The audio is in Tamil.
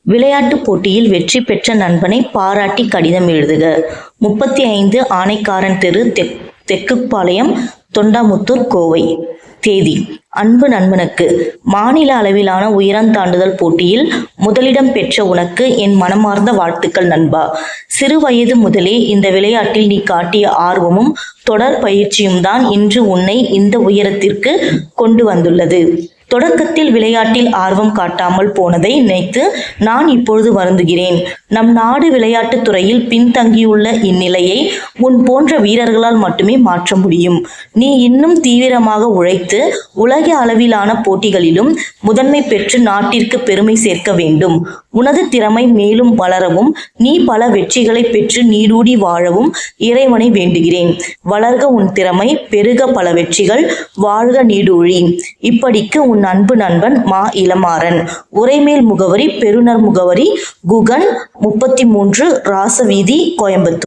விளையாட்டுப் போட்டியில் வெற்றி பெற்ற நண்பனை பாராட்டி கடிதம் எழுதுக. 35 ஆனைக்காரன் தெரு, தெக்குப்பாளையம், தொண்டாமுத்தூர், கோவை. தேதி: அன்பு நண்பனுக்கு. மாநில அளவிலான உயரந்தாண்டுதல் போட்டியில் முதலிடம் பெற்ற உனக்கு என் மனமார்ந்த வாழ்த்துக்கள் நண்பா. சிறு வயது முதலே இந்த விளையாட்டில் நீ காட்டிய ஆர்வமும் தொடர் பயிற்சியும் தான் இன்று உன்னை இந்த உயரத்திற்கு கொண்டு வந்துள்ளது. தொடக்கத்தில் விளையாட்டில் ஆர்வம் காட்டாமல் போனதை நினைத்து நான் இப்பொழுது வருந்துகிறேன். நம் நாடு விளையாட்டுத் துறையில் பின்தங்கியுள்ள இந்நிலையை உன் போன்ற வீரர்களால் மட்டுமே மாற்ற முடியும். நீ இன்னும் தீவிரமாக உழைத்து உலக அளவிலான போட்டிகளிலும் முதன்மை பெற்று நாட்டிற்கு பெருமை சேர்க்க வேண்டும். உனது திறமை மேலும் வளரவும் நீ பல வெற்றிகளை பெற்று நீடூடி வாழவும் இறைவனை வேண்டுகிறேன். வளர்க உன் திறமை, பெருக பல வெற்றிகள், வாழ்க நீடூழி. இப்படிக்கு உன் அன்பு நண்பன் மா. இளமாறன். உரைமேல் முகவரி பெறுநர் முகவரி குகன் 33 ராசவீதி, கோயம்புத்தூர்.